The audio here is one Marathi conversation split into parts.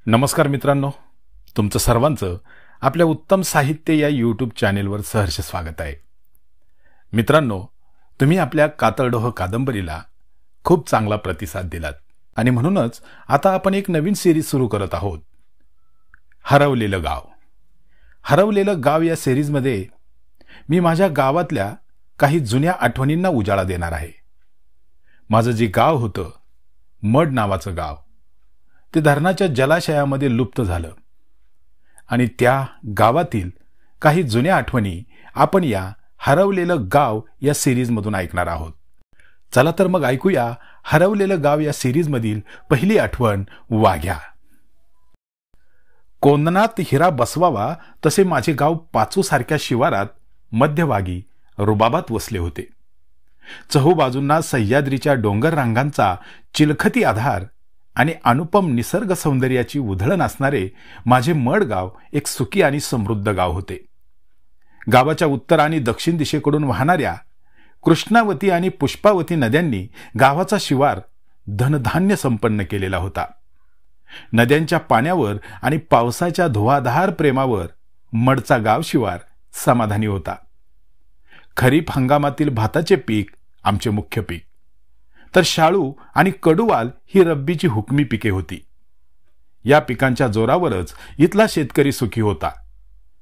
नमस्कार मित्रांनो, तुमचं सर्वांचं आपल्या उत्तम साहित्य या यूट्यूब चॅनेलवर सहर्ष स्वागत आहे. मित्रांनो, तुम्ही आपल्या कातळडोह कादंबरीला खूप चांगला प्रतिसाद दिलात आणि म्हणूनच आता आपण एक नवीन सिरीज सुरू करत आहोत. हरवलेलं गाव. हरवलेलं गाव या सिरीजमध्ये मी माझ्या गावातल्या काही जुन्या आठवणींना उजाळा देणार आहे. माझं जे गाव होतं, मड नावाचं गाव, ते धरणाच्या जलाशयामध्ये लुप्त झालं आणि त्या गावातील काही जुन्या आठवणी आपण या हरवलेलं गाव या सिरीजमधून ऐकणार आहोत. चला तर मग ऐकूया हरवलेलं गाव या सिरीजमधील पहिली आठवण, वाघ्या. कोंदणात हिरा बसवावा तसे माझे गाव पाचूसारख्या शिवारात मध्यभागी रुबाबात वसले होते. चहूबाजूंना सह्याद्रीच्या डोंगर रांगांचा चिलखती आधार आणि अनुपम निसर्ग सौंदर्याची उधळण असणारे माझे मड गाव एक सुखी आणि समृद्ध गाव होते. गावाच्या उत्तर आणि दक्षिण दिशेकडून वाहणाऱ्या कृष्णावती आणि पुष्पावती नद्यांनी गावाचा शिवार धनधान्य संपन्न केलेला होता. नद्यांच्या पाण्यावर आणि पावसाच्या धुवाधार प्रेमावर मडचा गाव शिवार समाधानी होता. खरीप हंगामातील भाताचे पीक आमचे मुख्य पीक, तर शाळू आणि कडुवाल ही रब्बीची हुकमी पिके होती. या पिकांच्या जोरावरच इथला शेतकरी सुखी होता.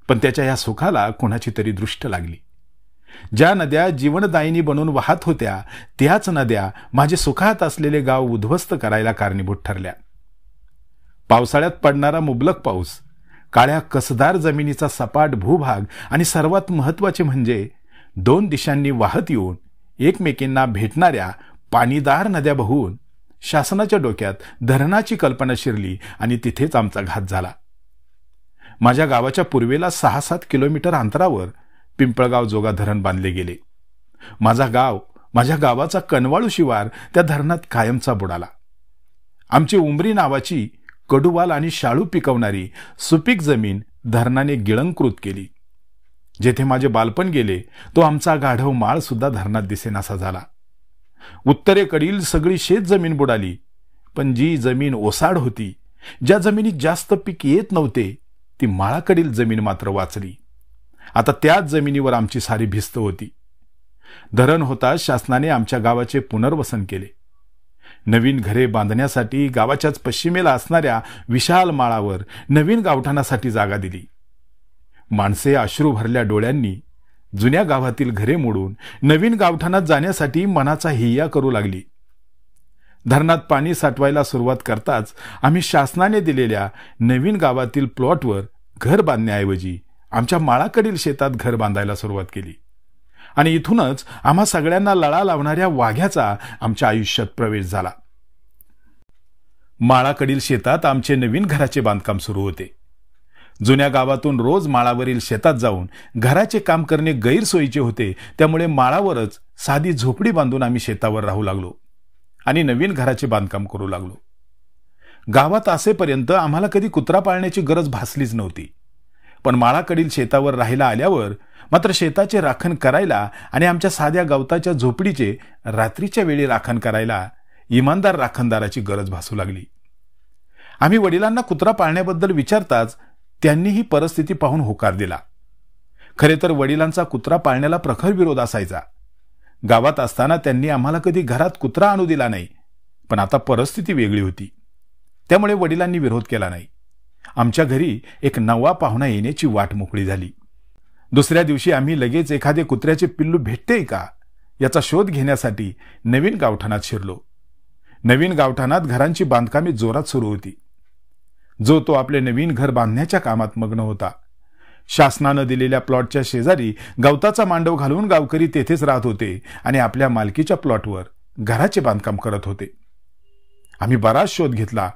पण त्याच्या या सुखाला कोणाची तरी दृष्ट लागली. ज्या नद्या जीवनदायिनी बनून वाहत होत्या, त्याच नद्या माझे सुखात असलेले गाव उद्ध्वस्त करायला कारणीभूत ठरल्या. पावसाळ्यात पडणारा मुबलक पाऊस, काळ्या कसदार जमिनीचा सपाट भूभाग आणि सर्वात महत्वाचे म्हणजे दोन दिशांनी वाहत येऊन एकमेकींना भेटणाऱ्या पाणीदार नद्या बहून शासनाच्या डोक्यात धरणाची कल्पना शिरली आणि तिथेच आमचा घात झाला. माझ्या गावाच्या पूर्वेला 6-7 किलोमीटर अंतरावर पिंपळगाव जोगा धरण बांधले गेले. माझ्या गावाचा कनवाळू शिवार त्या धरणात कायमचा बुडाला. आमची उमरी नावाची कडुवाल आणि शाळू पिकवणारी सुपीक जमीन धरणाने गिळंकृत केली. जेथे माझे बालपण गेले, तो आमचा गाढव माळ सुद्धा धरणात दिसेनासा झाला. उत्तरेकडील सगळी शेत जमीन बुडाली, पण जी जमीन ओसाड होती, ज्या जमिनीत जास्त पीक येत नव्हते, ती माळाकडील जमीन मात्र वाचली. आता त्याच जमिनीवर आमची सारी भिस्त होती. धरण होताच शासनाने आमच्या गावाचे पुनर्वसन केले. नवीन घरे बांधण्यासाठी गावाच्याच पश्चिमेला असणाऱ्या विशाल माळावर नवीन गावठाणासाठी जागा दिली. माणसे अश्रू भरल्या डोळ्यांनी जुन्या गावातील घरे मोडून नवीन गावठाणात जाण्यासाठी मनाचा हिय्या करू लागली. धरणात पाणी साठवायला सुरुवात करताच आम्ही शासनाने दिलेल्या नवीन गावातील प्लॉटवर घर बांधण्याऐवजी आमच्या माळाकडील शेतात घर बांधायला सुरुवात केली आणि इथूनच आम्हा सगळ्यांना लळा लावणाऱ्या वाघ्याचा आमच्या आयुष्यात प्रवेश झाला. माळाकडील शेतात आमचे नवीन घराचे बांधकाम सुरू होते. जुन्या गावातून रोज माळावरील शेतात जाऊन घराचे काम करणे गैरसोयीचे होते. त्यामुळे माळावरच साधी झोपडी बांधून आम्ही शेतावर राहू लागलो आणि नवीन घराचे बांधकाम करू लागलो. गावात असेपर्यंत आम्हाला कधी कुत्रा पाळण्याची गरज भासलीच नव्हती. पण माळाकडील शेतावर राहायला आल्यावर मात्र शेताचे राखण करायला आणि आमच्या साध्या गवताच्या झोपडीचे रात्रीच्या वेळी राखण करायला इमानदार राखणदाराची गरज भासू लागली. आम्ही वडिलांना कुत्रा पाळण्याबद्दल विचारताच त्यांनी ही परिस्थिती पाहून होकार दिला. खरे तर वडिलांचा कुत्रा पाळण्याला प्रखर विरोध असायचा. गावात असताना त्यांनी आम्हाला कधी घरात कुत्रा आणू दिला नाही. पण आता परिस्थिती वेगळी होती, त्यामुळे वडिलांनी विरोध केला नाही. आमच्या घरी एक नवा पाहुणा येण्याची वाट मोकळी झाली. दुसऱ्या दिवशी आम्ही लगेच एखादे कुत्र्याचे पिल्लू भेटतेय का याचा शोध घेण्यासाठी नवीन गावठाणात शिरलो. नवीन गावठाणात घरांची बांधकामे जोरात सुरू होती. जो तो आपले नवीन घर बांधण्याच्या कामात मग्न होता. शासनानं दिलेल्या प्लॉटच्या शेजारी गवताचा मांडव घालून गावकरी तेथेच राहत होते आणि आपल्या मालकीच्या प्लॉटवर घराचे बांधकाम करत होते. आम्ही बराच शोध घेतला,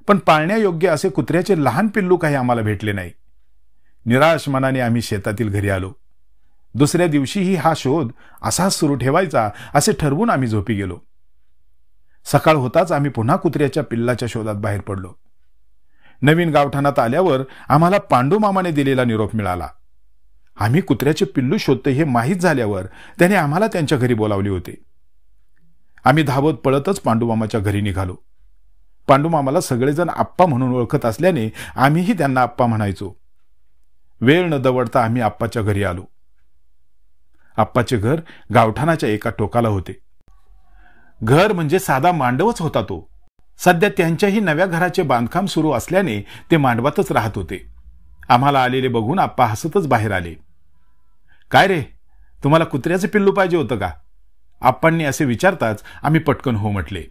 पण पाळण्यायोग्य असे कुत्र्याचे लहान पिल्लू काही आम्हाला भेटले नाही. निराश मनाने आम्ही शेतातील घरी आलो. दुसऱ्या दिवशीही हा शोध असाच सुरू ठेवायचा असे ठरवून आम्ही झोपी गेलो. सकाळ होताच आम्ही पुन्हा कुत्र्याच्या पिल्लाच्या शोधात बाहेर पडलो. नवीन गावठाणात आल्यावर आम्हाला पांडूमामाने दिलेला निरोप मिळाला. आम्ही कुत्र्याचे पिल्लू शोधते हे माहीत झाल्यावर त्याने आम्हाला त्यांच्या घरी बोलावले होते. आम्ही धावत पळतच पांडूमामाच्या घरी निघालो. पांडूमामाला सगळेजण आप्पा म्हणून ओळखत असल्याने आम्हीही त्यांना आप्पा म्हणायचो. वेळ न दवडता आम्ही आप्पाच्या घरी आलो. आप्पाचे घर गावठाणाच्या एका टोकाला होते. घर म्हणजे साधा मांडवच होता तो. सध्या त्यांच्याही नव्या घराचे बांधकाम सुरू असल्याने ते मांडवातच राहत होते. आम्हाला आलेले बघून आप्पा हसतच बाहेर आले. काय रे, तुम्हाला कुत्र्याचे पिल्लू पाहिजे होतं का? आप्पांनी असे विचारताच आम्ही पटकन हो म्हटले.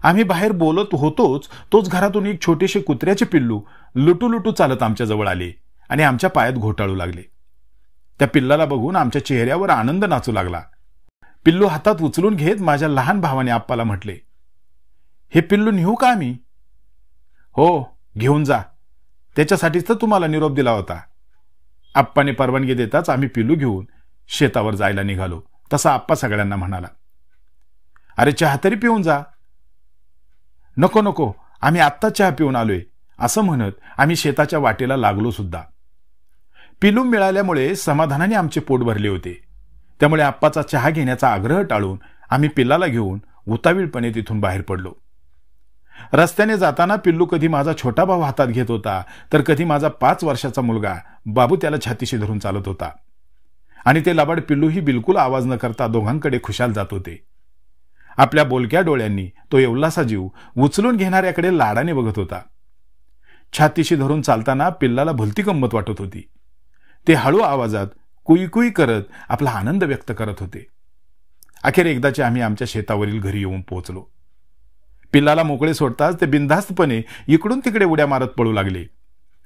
आम्ही बाहेर बोलत होतोच तोच घरातून एक छोटेसे कुत्र्याचे पिल्लू लुटू लुटू चालत आमच्या जवळ आले आणि आमच्या पायात घोटाळू लागले. त्या पिल्लाला बघून आमच्या चेहऱ्यावर आनंद नाचू लागला. पिल्लू हातात उचलून घेत माझ्या लहान भावाने आप्पाला म्हटले, हे पिल्लू नेऊ का आम्ही? हो, घेऊन जा. त्याच्यासाठीच तर तुम्हाला निरोप दिला होता. आप्पाने परवानगी देताच आम्ही पिल्लू घेऊन शेतावर जायला निघालो. तसा आप्पा सगळ्यांना म्हणाला, अरे चहा तरी पिऊन जा. नको नको, आम्ही आत्ता चहा पिऊन आलोय, असं म्हणत आम्ही शेताच्या वाटेला लागलो सुद्धा. पिल्लू मिळाल्यामुळे समाधानाने आमचे पोट भरले होते. त्यामुळे आप्पाचा चहा घेण्याचा आग्रह टाळून आम्ही पिल्लाला घेऊन उतावीळपणे तिथून बाहेर पडलो. रस्त्याने जाताना पिल्लू कधी माझा छोटा भाऊ हातात घेत होता, तर कधी माझा 5 वर्षाचा मुलगा बाबू त्याला छातीशी धरून चालत होता. आणि ते लबाड पिल्लूही बिलकुल आवाज न करता दोघांकडे खुशाल जात होते. आपल्या बोलक्या डोळ्यांनी तो एवढासा जीव उचलून घेणाऱ्याकडे लाडाने बघत होता. छातीशी धरून चालताना पिल्लाला भलती गंमत वाटत होती. ते हळू आवाजात कुई कुई करत आपला आनंद व्यक्त करत होते. अखेर एकदाचे आम्ही आमच्या शेतावरील घरी येऊन पोहोचलो. पिल्लाला मोकळे सोडताच ते बिनधास्तपणे इकडून तिकडे उड्या मारत पळू लागले.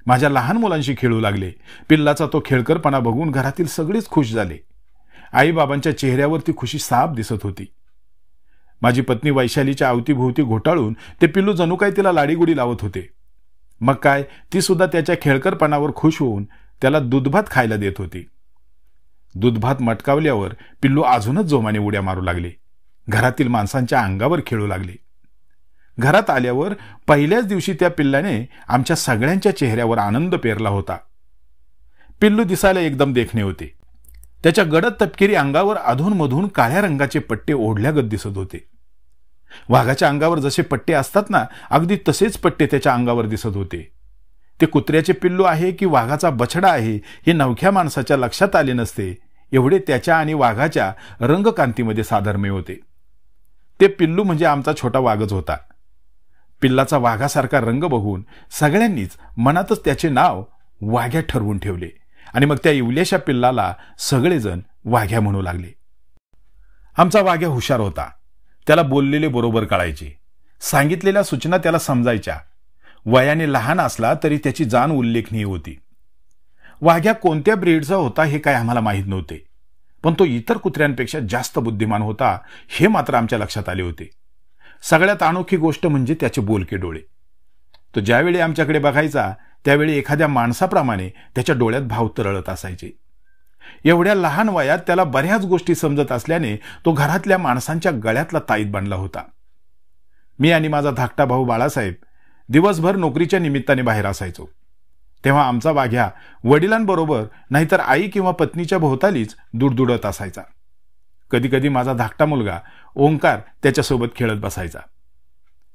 माझ्या लहान मुलांशी खेळू लागले. पिल्लाचा तो खेळकरपणा बघून घरातील सगळेच खुश झाले. आईबाबांच्या चेहऱ्यावरती खुशी साफ दिसत होती. माझी पत्नी वैशालीच्या अवतीभोवती घोटाळून ते पिल्लू जणू काय तिला लाडीगुडी लावत होते. मग काय, ती सुद्धा त्याच्या खेळकरपणावर खुश होऊन त्याला दूधभात खायला देत होती. दूधभात मटकावल्यावर पिल्लू अजूनच जोमाने उड्या मारू लागले. घरातील माणसांच्या अंगावर खेळू लागले. घरात आल्यावर पहिल्याच दिवशी त्या पिल्लाने आमच्या सगळ्यांच्या चेहऱ्यावर आनंद पेरला होता. पिल्लू दिसायला एकदम देखणे होते. त्याच्या गडद तपकिरी अंगावर अधूनमधून काळ्या रंगाचे पट्टे ओढल्यागत दिसत होते. वाघाच्या अंगावर जसे पट्टे असतात ना, अगदी तसेच पट्टे त्याच्या अंगावर दिसत होते. ते कुत्र्याचे पिल्लू आहे की वाघाचा बछडा आहे हे नवख्या माणसाच्या लक्षात आले नसते, एवढे त्याच्या आणि वाघाच्या रंगकांतीमध्ये साधर्म्य होते. ते पिल्लू म्हणजे आमचा छोटा वाघच होता. पिल्लाचा वाघासारखा रंग बघून सगळ्यांनीच मनातच त्याचे नाव वाघ्या ठरवून ठेवले आणि मग त्या इवल्याशा पिल्लाला सगळेजण वाघ्या म्हणू लागले. आमचा वाघ्या हुशार होता. त्याला बोललेले बरोबर कळायचे. सांगितलेल्या सूचना त्याला समजायच्या. वयाने लहान असला तरी त्याची जाण उल्लेखनीय होती. वाघ्या कोणत्या ब्रीडचा होता हे काय आम्हाला माहीत नव्हते, पण तो इतर कुत्र्यांपेक्षा जास्त बुद्धिमान होता हे मात्र आमच्या लक्षात आले होते. सगळ्यात अनोखी गोष्ट म्हणजे त्याचे बोलके डोळे. तो ज्यावेळी आमच्याकडे बघायचा त्यावेळी एखाद्या माणसाप्रमाणे त्याच्या डोळ्यात भाव तरळत असायचे. एवढ्या लहान वयात त्याला बऱ्याच गोष्टी समजत असल्याने तो घरातल्या माणसांच्या गळ्यातला ताईत बनला होता. मी आणि माझा धाकटा भाऊ बाळासाहेब दिवसभर नोकरीच्या निमित्ताने बाहेर असायचो. तेव्हा आमचा वाघ्या वडिलांबरोबर नाहीतर आई किंवा पत्नीच्या भोवतालीच दुडदुडत असायचा. कधीकधी माझा धाकटा मुलगा ओंकार त्याच्यासोबत खेळत बसायचा.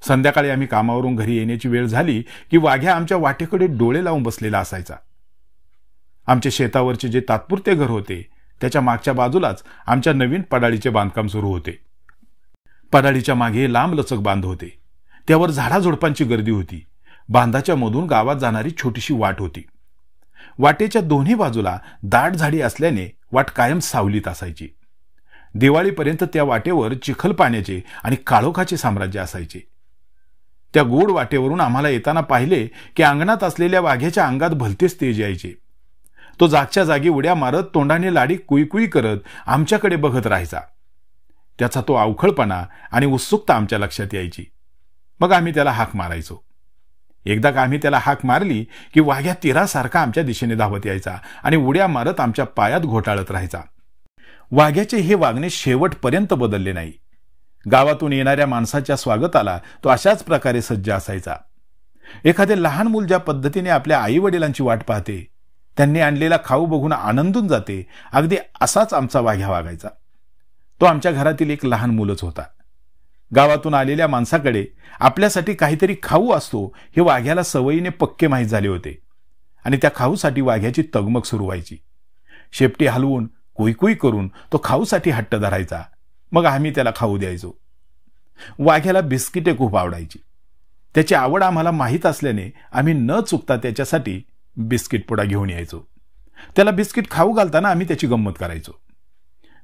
संध्याकाळी आम्ही कामावरून घरी येण्याची वेळ झाली की वाघ्या आमच्या वाटेकडे डोळे लावून बसलेला असायचा. आमच्या शेतावरचे जे तात्पुरते घर होते त्याच्या मागच्या बाजूलाच आमच्या नवीन पडाळीचे बांधकाम सुरू होते. पडाळीच्या मागे लांब लचक बांध होते. त्यावर झाडाझुडपांची गर्दी होती. बांधाच्या मधून गावात जाणारी छोटीशी वाट होती. वाटेच्या दोन्ही बाजूला दाट झाडी असल्याने वाट कायम सावलीत असायची. दिवाळीपर्यंत त्या वाटेवर चिखल पाण्याचे आणि काळोखाचे साम्राज्य असायचे. त्या गोड वाटेवरून आम्हाला येताना पाहिले की अंगणात असलेल्या वाघ्याच्या अंगात भलतेच तेज यायचे. तो जागच्या जागी उड्या मारत तोंडाने लाडी कुईकुई करत आमच्याकडे बघत राहायचा. त्याचा तो अवखळपणा आणि उत्सुकता आमच्या लक्षात यायची. मग आम्ही त्याला हाक मारायचो. एकदा का आम्ही त्याला हाक मारली की वाघ्या तीरासारखा आमच्या दिशेने धावत यायचा आणि उड्या मारत आमच्या पायात घोटाळत राहायचा. वाघ्याचे हे वागणे शेवटपर्यंत बदलले नाही. गावातून येणाऱ्या माणसाच्या स्वागताला तो अशाच प्रकारे सज्ज असायचा. एखादे लहान मूल ज्या पद्धतीने आपल्या आई वडिलांची वाट पाहते, त्यांनी आणलेला खाऊ बघून आनंदून जाते, अगदी असाच आमचा वाघ्या वागायचा. तो आमच्या घरातील एक लहान मुलच होता. गावातून आलेल्या माणसाकडे आपल्यासाठी काहीतरी खाऊ असतो हे वाघ्याला सवयीने पक्के माहीत झाले होते आणि त्या खाऊसाठी वाघ्याची तगमग सुरू व्हायची. शेपटी हलवून कुईकुई करून तो खाऊसाठी हट्ट धरायचा. मग आम्ही त्याला खाऊ द्यायचो. वाघ्याला बिस्किटे खूप आवडायची. त्याची आवड आम्हाला माहीत असल्याने आम्ही न चुकता त्याच्यासाठी बिस्किट पुडा घेऊन यायचो. त्याला बिस्किट खाऊ घालताना आम्ही त्याची गंमत करायचो.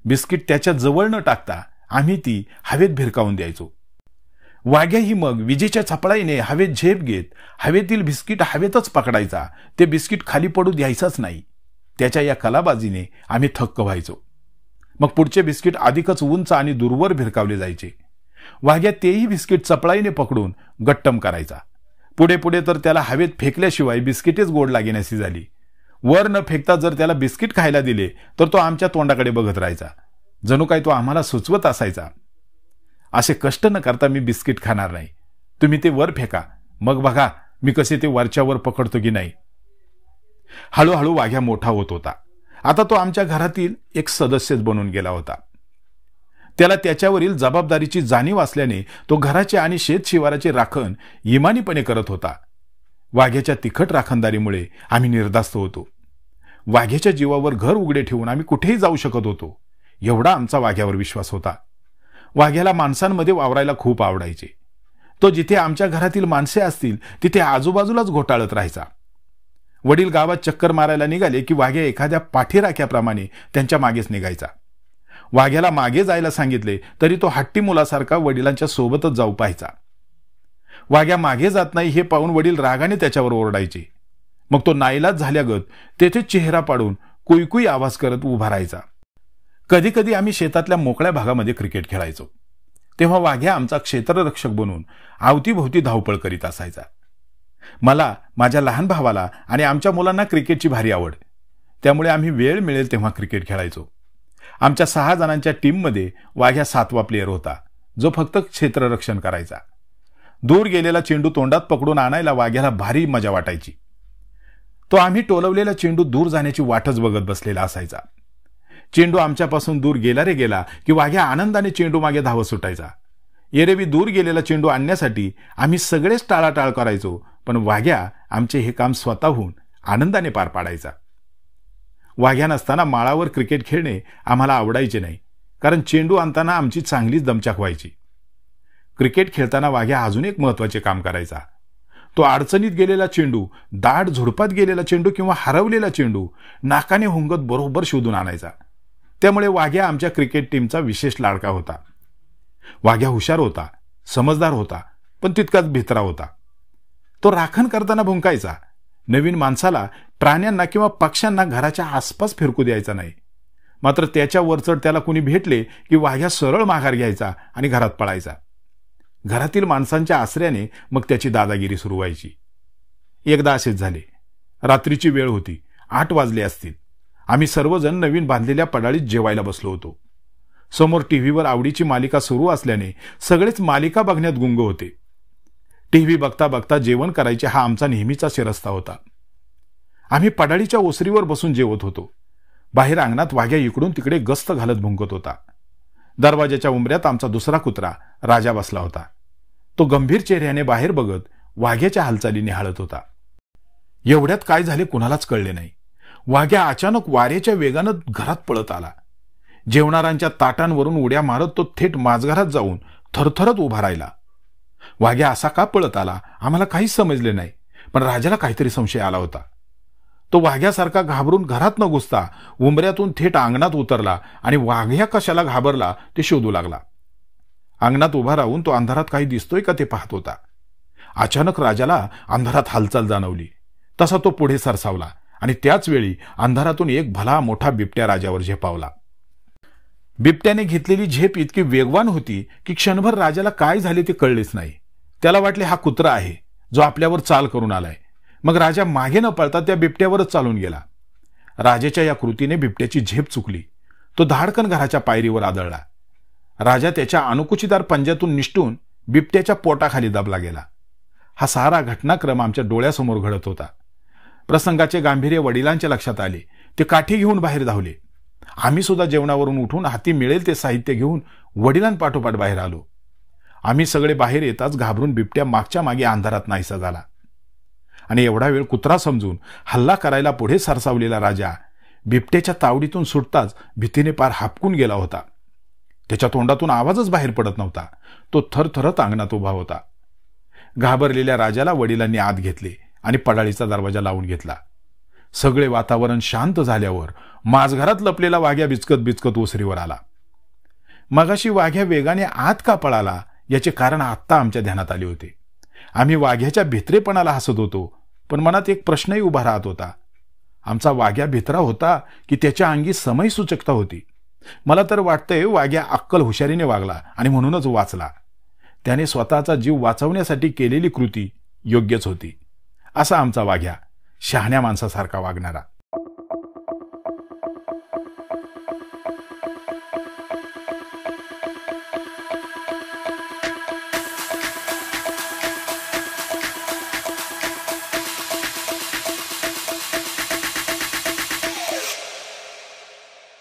बिस्किट त्याच्या जवळ न टाकता आम्ही ती हवेत भिरकावून द्यायचो. वाघ्याही मग विजेच्या छपळाईने हवेत झेप घेत हवेतील बिस्किट हवेतच पकडायचा. ते बिस्किट खाली पडू द्यायचंच नाही. त्याच्या या कलाबाजीने आम्ही थक्क व्हायचो. मग पुढचे बिस्किट अधिकच उंच आणि दूरवर भिरकावले जायचे. वाघ्या तेही बिस्किट चपळाईने पकडून गट्टम करायचा. पुढे पुढे तर त्याला हवेत फेकल्याशिवाय बिस्किटेच गोड लागेनाशी झाली. वर न फेकता जर त्याला बिस्किट खायला दिले तर तो आमच्या तोंडाकडे बघत राहायचा. जणू काय तो आम्हाला सुचवत असायचा, असे कष्ट न करता मी बिस्किट खाणार नाही. तुम्ही ते वर फेका, मग बघा मी कसे ते वरच्यावर पकडतो की नाही. हळूहळू वाघ्या मोठा होत होता. आता तो आमच्या घरातील एक सदस्यच बनून गेला होता. त्याला त्याच्यावरील जबाबदारीची जाणीव असल्याने तो घराचे आणि शेत शिवाराचे राखण इमानीपणे करत होता. वाघ्याच्या तिखट राखणदारीमुळे आम्ही निर्धास्त होतो. वाघ्याच्या जीवावर घर उघडे ठेवून आम्ही कुठेही जाऊ शकत होतो, एवढा आमचा वाघ्यावर विश्वास होता. वाघ्याला माणसांमध्ये वावरायला खूप आवडायचे. तो जिथे आमच्या घरातील माणसे असतील तिथे आजूबाजूलाच घोटाळत राहायचा. वडील गावात चक्कर मारायला निघाले की वाघ्या एखाद्या पाठीराख्याप्रमाणे त्यांच्या मागेच निघायचा. वाघ्याला मागे जायला सांगितले तरी तो हट्टी मुलासारखा वडिलांच्या सोबतच जाऊ पाहायचा. वाघ्या मागे जात नाही हे पाहून वडील रागाने त्याच्यावर ओरडायचे. मग तो नाईलाज झाल्यागत तेथे चेहरा पाडून कुईकुई आवाज करत उभा राहायचा. कधी कधी आम्ही शेतातल्या मोकळ्या भागामध्ये क्रिकेट खेळायचो. तेव्हा वाघ्या आमचा क्षेत्ररक्षक बनून अवतीभोवती धावपळ करीत असायचा. मला, माझ्या लहान भावाला आणि आमच्या मुलांना क्रिकेटची भारी आवड. त्यामुळे आम्ही वेळ मिळेल तेव्हा क्रिकेट खेळायचो. आमच्या 6 जणांच्या टीममध्ये वाघ्या 7वा प्लेयर होता, जो फक्त क्षेत्ररक्षण करायचा. दूर गेलेला चेंडू तोंडात पकडून आणायला वाघ्याला भारी मजा वाटायची. तो आम्ही टोलवलेला चेंडू दूर जाण्याची वाटच बघत बसलेला असायचा. चेंडू आमच्यापासून दूर गेला रे गेला की वाघ्या आनंदाने चेंडू मागे धावत सुटायचा. एरवी दूर गेलेला चेंडू आणण्यासाठी आम्ही सगळेच टाळाटाळ करायचो, पण वाघ्या आमचे हे काम स्वतःहून आनंदाने पार पाडायचा. वाघ्या नसताना माळावर क्रिकेट खेळणे आम्हाला आवडायचे नाही, कारण चेंडू आणताना आमची चांगलीच दमछाक व्हायची. क्रिकेट खेळताना वाघ्या अजून एक महत्वाचे काम करायचा. तो अडचणीत गेलेला चेंडू, दाट झुडपात गेलेला चेंडू किंवा हरवलेला चेंडू नाकाने हुंगत बरोबर शोधून आणायचा. त्यामुळे वाघ्या आमच्या क्रिकेट टीमचा विशेष लाडका होता. वाघ्या हुशार होता, समजदार होता, पण तितकाच भित्रा होता. तो राखण करताना भुंकायचा. नवीन माणसाला, प्राण्यांना किंवा पक्ष्यांना घराच्या आसपास फिरकू द्यायचा नाही. मात्र त्याच्या वरचढ त्याला कुणी भेटले की वाघ्या सरळ माघार घ्यायचा आणि घरात पळायचा. घरातील माणसांच्या आसऱ्याने मग त्याची दादागिरी सुरू व्हायची. एकदा असेच झाले. रात्रीची वेळ होती, 8 वाजले असतील. आम्ही सर्वजण नवीन बांधलेल्या पडाळीत जेवायला बसलो होतो. समोर टीव्हीवर आवडीची मालिका सुरू असल्याने सगळेच मालिका बघण्यात गुंग होते. टीव्ही बघता बघता जेवण करायचे हा आमचा नेहमीचा शिरस्ता होता. आम्ही पडाळीच्या ओसरीवर बसून जेवत होतो. बाहेर अंगणात वाघ्या इकडून तिकडे गस्त घालत भुंकत होता. दरवाजाच्या उंबऱ्यात आमचा दुसरा कुत्रा राजा बसला होता. तो गंभीर चेहऱ्याने बाहेर बघत वाघ्याच्या हालचाली निहाळत होता. एवढ्यात काय झाले कुणालाच कळले नाही. वाघ्या अचानक वाऱ्याच्या वेगानं घरात पळत आला. जेवणाऱ्यांच्या ताटांवरून उड्या मारत तो थेट माझघरात जाऊन थरथरत उभा राहिला. वाघ्या असा का पळत आला आम्हाला काहीच समजले नाही, पण राजाला काहीतरी संशय आला होता. तो वाघ्यासारखा घाबरून घरात न घुसता उंबऱ्यातून थेट अंगणात उतरला आणि वाघ्या कशाला घाबरला ते शोधू लागला. अंगणात उभा राहून तो अंधारात काही दिसतोय का ते पाहत होता. अचानक राजाला अंधारात हालचाल जाणवली. तसा तो पुढे सरसावला आणि त्याच वेळी अंधारातून एक भला मोठा बिबट्या राजावर झेपावला. बिबट्याने घेतलेली झेप इतकी वेगवान होती की क्षणभर राजाला काय झाले ते कळलेच नाही. त्याला वाटले हा कुत्रा आहे जो आपल्यावर चाल करून आलाय. मग राजा मागे न पळता त्या बिबट्यावरच चालून गेला. राजाच्या या कृतीने बिबट्याची झेप चुकली. तो धाडकन घराच्या पायरीवर आदळला. राजा त्याच्या अणुकुचीदार पंजातून निष्ठून बिबट्याच्या पोटाखाली दबला गेला. हा सारा घटनाक्रम आमच्या डोळ्यासमोर घडत होता. प्रसंगाचे गांभीर्य वडिलांच्या लक्षात आले. ते काठी घेऊन बाहेर धावले. आम्ही सुद्धा जेवणावरून उठून हाती मिळेल ते साहित्य घेऊन वडिलांपाठोपाठ बाहेर आलो. आम्ही सगळे बाहेर येताच घाबरून बिबट्या मागच्या मागे अंधारात नाहीसा झाला आणि एवढा वेळ कुत्रा समजून हल्ला करायला पुढे सरसावलेला राजा बिबट्याच्या तावडीतून सुटताच भीतीने पार हापकून गेला होता. त्याच्या तोंडातून आवाजच बाहेर पडत नव्हता. तो थरथरत अंगणात उभा होता. घाबरलेल्या राजाला वडिलांनी आत घेतले आणि पडाळीचा दरवाजा लावून घेतला. सगळे वातावरण शांत झाल्यावर माझघरात लपलेला वाघ्या बिचकत बिचकत ओसरीवर आला. मगाशी वाघ्या वेगाने आत का पळाला याचे कारण आत्ता आमच्या ध्यानात आले होते. आम्ही वाघ्याच्या भित्रेपणाला हसत होतो, पण मनात एक प्रश्नही उभा राहत होता. आमचा वाघ्या भित्रा होता की त्याच्या अंगी समय सूचकता होती? मला तर वाटतंय वाघ्या अक्कल हुशारीने वागला आणि म्हणूनच वाचला. त्याने स्वतःचा जीव वाचवण्यासाठी केलेली कृती योग्यच होती. असा आमचा वाघ्या, शहाण्या माणसासारखा वागणारा.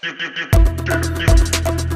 You